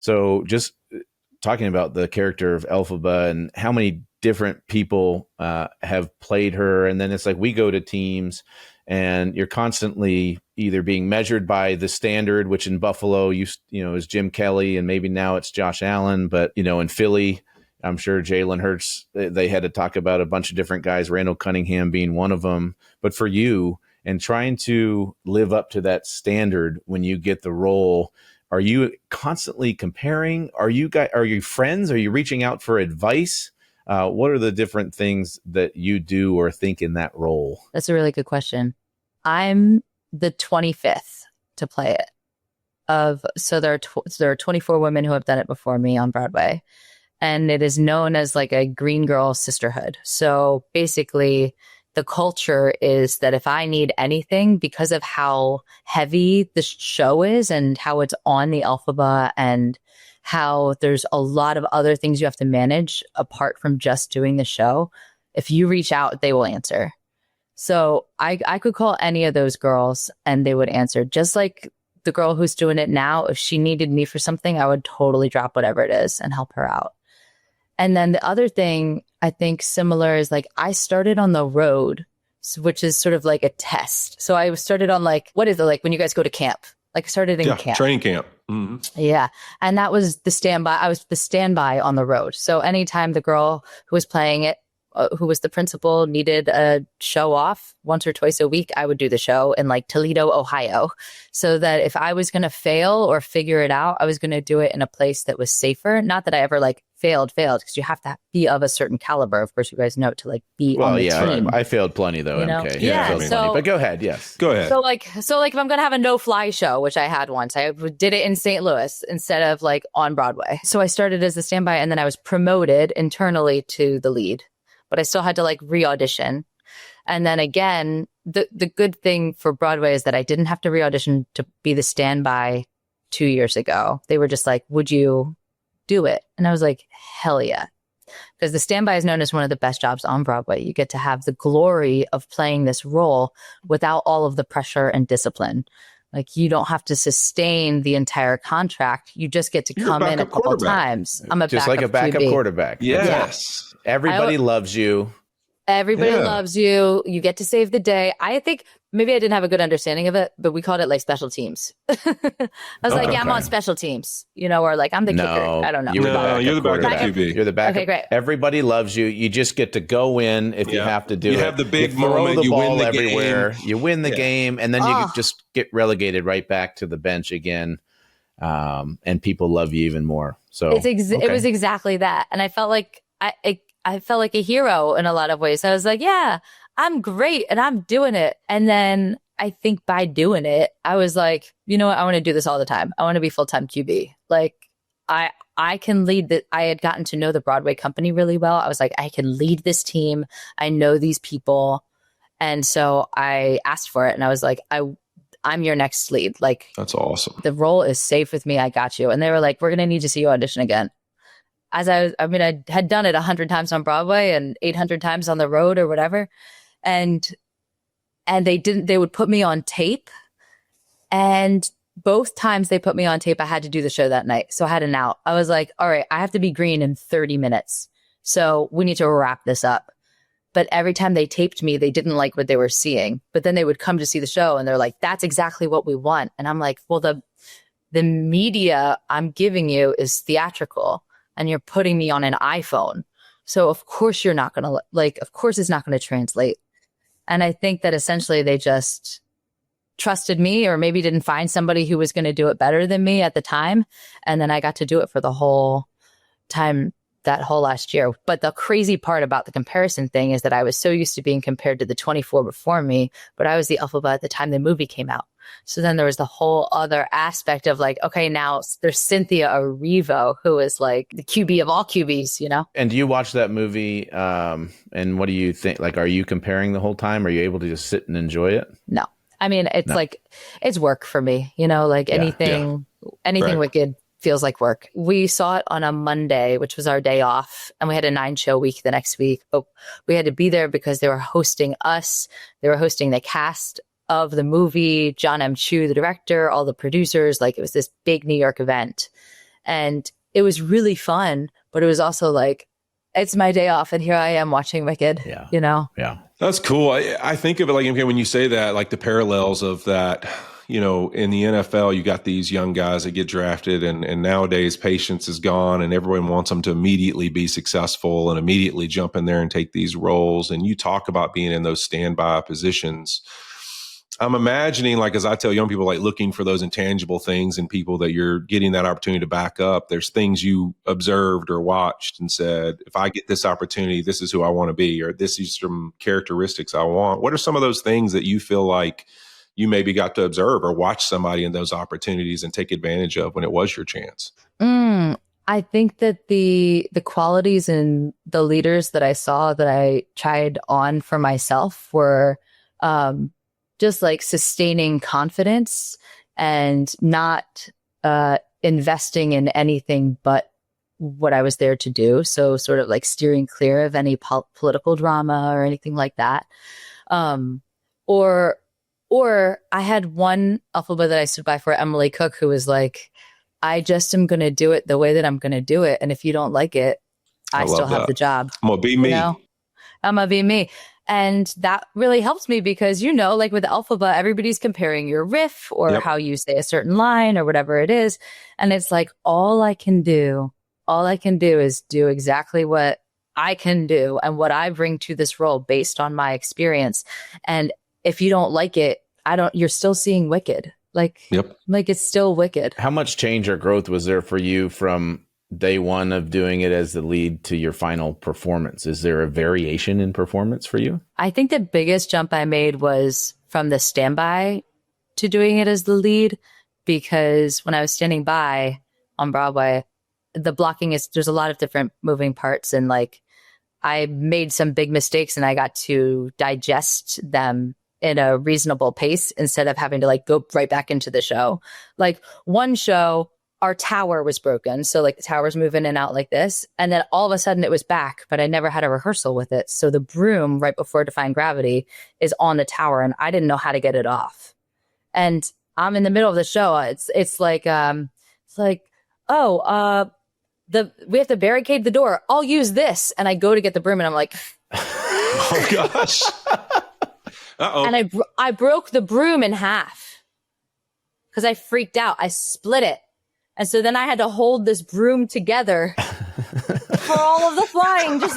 So just talking about the character of Elphaba and how many different people have played her. And then it's like we go to teams and you're constantly either being measured by the standard, which in Buffalo is Jim Kelly, and maybe now it's Josh Allen. But, in Philly, I'm sure Jalen Hurts, they had to talk about a bunch of different guys, Randall Cunningham being one of them. But for you, and trying to live up to that standard when you get the role, are you constantly comparing? Are you friends? Are you reaching out for advice? What are the different things that you do or think in that role? That's a really good question. I'm the 25th to play it. So there are 24 women who have done it before me on Broadway, and it is known as like a green girl sisterhood. So basically, the culture is that if I need anything, because of how heavy the show is and how it's on the Elphaba and how there's a lot of other things you have to manage apart from just doing the show, if you reach out, they will answer. So I could call any of those girls and they would answer. Just like the girl who's doing it now, if she needed me for something, I would totally drop whatever it is and help her out. And then the other thing I think similar is like I started on the road, which is sort of like a test. So I started on what is it like when you guys go to camp? Like I started in camp. Training camp. Mm-hmm. Yeah. And that was the standby. I was the standby on the road. So anytime the girl who was playing it, who was the principal, needed a show off once or twice a week, I would do the show in Toledo, Ohio, so that if I was going to fail or figure it out, I was going to do it in a place that was safer. Not that I ever failed, because you have to be of a certain caliber. Of course, you guys know to be on the team. I failed plenty though. MK. Yeah. I failed plenty, but go ahead. Yes. Go ahead. So if I'm going to have a no-fly show, which I had once, I did it in St. Louis instead of on Broadway. So I started as a standby and then I was promoted internally to the lead. But I still had to re-audition. And then again, the good thing for Broadway is that I didn't have to re-audition to be the standby 2 years ago. They were just like, would you do it? And I was like, hell yeah. Because the standby is known as one of the best jobs on Broadway. You get to have the glory of playing this role without all of the pressure and discipline. You don't have to sustain the entire contract. You just get to come in a couple times. I'm just like a backup quarterback. Yes. Everybody loves you. Everybody loves you. You get to save the day. I think maybe I didn't have a good understanding of it, but we called it special teams. I was I'm on special teams, or I'm the kicker. I don't know. You're the backup QB. You're the backup. Okay, great. Everybody loves you. You just get to go in if you have to do it. You have the big moment. You win the everywhere. game. You win the game, and then you just get relegated right back to the bench again. And people love you even more. So it was exactly that, and I felt like I felt like a hero in a lot of ways. I was like, yeah, I'm great and I'm doing it. And then I think by doing it, I was like, you know what? I want to do this all the time. I want to be full-time QB. I can lead I had gotten to know the Broadway company really well. I was like, I can lead this team. I know these people. And so I asked for it and I was like, I'm your next lead. That's awesome. The role is safe with me. I got you. And they were like, we're going to need to see you audition again. I had done it 100 times on Broadway and 800 times on the road or whatever. And they would put me on tape. And both times they put me on tape, I had to do the show that night. So I had an out. I was like, all right, I have to be green in 30 minutes. So we need to wrap this up. But every time they taped me, they didn't like what they were seeing. But then they would come to see the show and they're like, that's exactly what we want. And I'm like, well, the media I'm giving you is theatrical. And you're putting me on an iPhone. So of course you're not going to of course it's not going to translate. And I think that essentially they just trusted me or maybe didn't find somebody who was going to do it better than me at the time. And then I got to do it for the whole time, that whole last year. But the crazy part about the comparison thing is that I was so used to being compared to the 24 before me, but I was the Elphaba at the time the movie came out. So then there was the whole other aspect of okay, now there's Cynthia Erivo, who is the QB of all QBs, And do you watch that movie? And what do you think? Are you comparing the whole time? Are you able to just sit and enjoy it? No. I mean, it's it's work for me, anything Right. Wicked feels like work. We saw it on a Monday, which was our day off, and we had a 9-show week the next week. But we had to be there because they were hosting us. They were hosting the cast of the movie, John M. Chu, the director, all the producers. It was this big New York event. And it was really fun, but it was also like, it's my day off and here I am watching Wicked, you know? Yeah. That's cool. I think of it like, okay, when you say that, like the parallels of that, you know, in the NFL, you got these young guys that get drafted and nowadays patience is gone and everyone wants them to immediately be successful and immediately jump in there and take these roles. And you talk about being in those standby positions. I'm imagining, like, as I tell young people, like looking for those intangible things in people that you're getting that opportunity to back up. There's things you observed or watched and said, if I get this opportunity, this is who I want to be, or this is some characteristics I want. What are some of those things that you feel like you maybe got to observe or watch somebody in those opportunities and take advantage of when it was your chance? I think that the qualities in the leaders that I saw that I tried on for myself were just like sustaining confidence and not investing in anything but what I was there to do. So sort of like steering clear of any political drama or anything like that. Or I had one Elphaba that I stood by for, Emily Cook, who was like, I just am going to do it the way that I'm going to do it. And if you don't like it, I still have the job. I'm going to be me. You know? I'm going to be me. And that really helps me because, you know, like with Elphaba, everybody's comparing your riff or how you say a certain line or whatever it is. And it's like, all I can do is do exactly what I can do and what I bring to this role based on my experience. And if you don't like it, you're still seeing Wicked. Like it's still Wicked. How much change or growth was there for you from day one of doing it as the lead to your final performance? Is there a variation in performance for you? I think the biggest jump I made was from the standby to doing it as the lead, because when I was standing by on Broadway, the blocking there's a lot of different moving parts, and like I made some big mistakes and I got to digest them in a reasonable pace instead of having to like go right back into the show. Like one show, our tower was broken. So like the tower's moving in and out like this. And then all of a sudden it was back, but I never had a rehearsal with it. So the broom right before Defying Gravity is on the tower and I didn't know how to get it off. And I'm in the middle of the show. It's like, we have to barricade the door. I'll use this. And I go to get the broom and I'm like, oh gosh. Uh-oh. And I broke the broom in half because I freaked out. I split it. And so then I had to hold this broom together for all of the flying. Just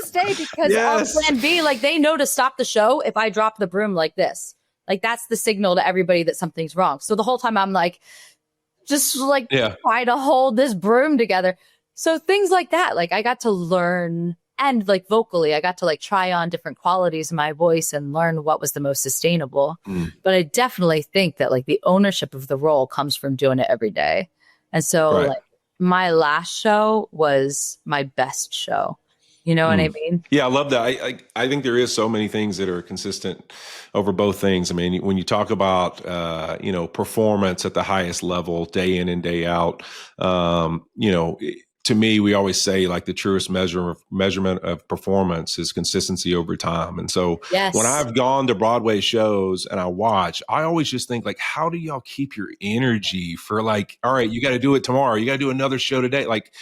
stay because on plan B, like they know to stop the show if I drop the broom like this. Like that's the signal to everybody that something's wrong. So the whole time I'm like, try to hold this broom together. So things like that, like I got to learn. And like vocally, I got to like try on different qualities in my voice and learn what was the most sustainable. But I definitely think that like the ownership of the role comes from doing it every day. And so like my last show was my best show. You know what I mean? Yeah, I love that. I think there is so many things that are consistent over both things. I mean, when you talk about, performance at the highest level, day in and day out, to me, we always say like the truest measurement of performance is consistency over time. And so when I've gone to Broadway shows and I watch, I always just think like, how do y'all keep your energy for like, all right, you got to do it tomorrow. You got to do another show today. Like,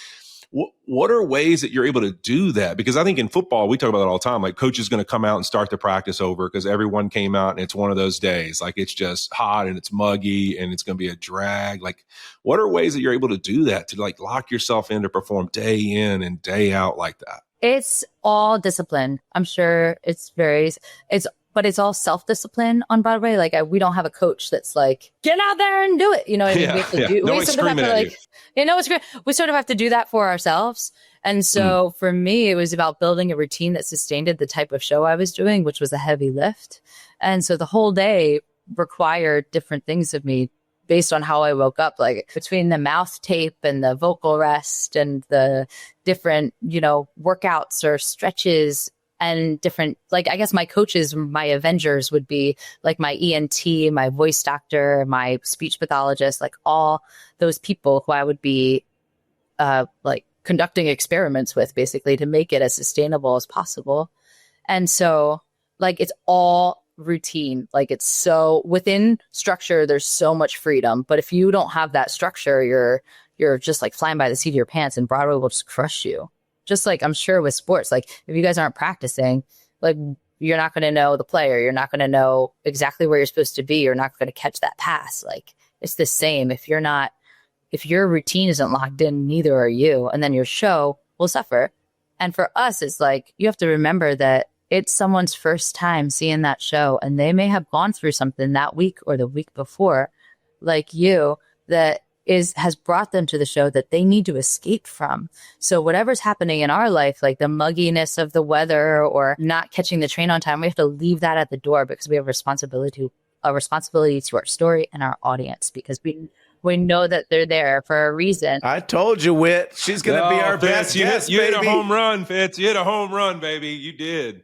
what are ways that you're able to do that? Because I think in football, we talk about that all the time. Like coach is going to come out and start the practice over because everyone came out and it's one of those days. Like it's just hot and it's muggy and it's going to be a drag. Like what are ways that you're able to do that, to like lock yourself in to perform day in and day out like that? It's all discipline. I'm sure but it's all self-discipline on Broadway. Like we don't have a coach that's like, get out there and do it. You know what I mean? We have to do, no, we sort of have to like, it's great. We sort of have to do that for ourselves. And so for me, it was about building a routine that sustained the type of show I was doing, which was a heavy lift. And so the whole day required different things of me based on how I woke up, like between the mouth tape and the vocal rest and the different, workouts or stretches and different, like, I guess my coaches, my Avengers would be like my ENT, my voice doctor, my speech pathologist, like all those people who I would be like conducting experiments with basically to make it as sustainable as possible. And so like, it's all routine. Like it's so within structure, there's so much freedom. But if you don't have that structure, you're just like flying by the seat of your pants, and Broadway will just crush you. Just like I'm sure with sports, like if you guys aren't practicing, like you're not going to know the player. You're not going to know exactly where you're supposed to be. You're not going to catch that pass. Like it's the same. If your routine isn't locked in, neither are you. And then your show will suffer. And for us, it's like, you have to remember that it's someone's first time seeing that show, and they may have gone through something that week or the week before, like you, that has brought them to the show that they need to escape from. So whatever's happening in our life, like the mugginess of the weather or not catching the train on time, we have to leave that at the door, because we have a responsibility to our story and our audience, because we know that they're there for a reason. I told you, Whit. She's going to be our best guest, you hit a baby. home run, Fitz. You hit a home run, baby. You did.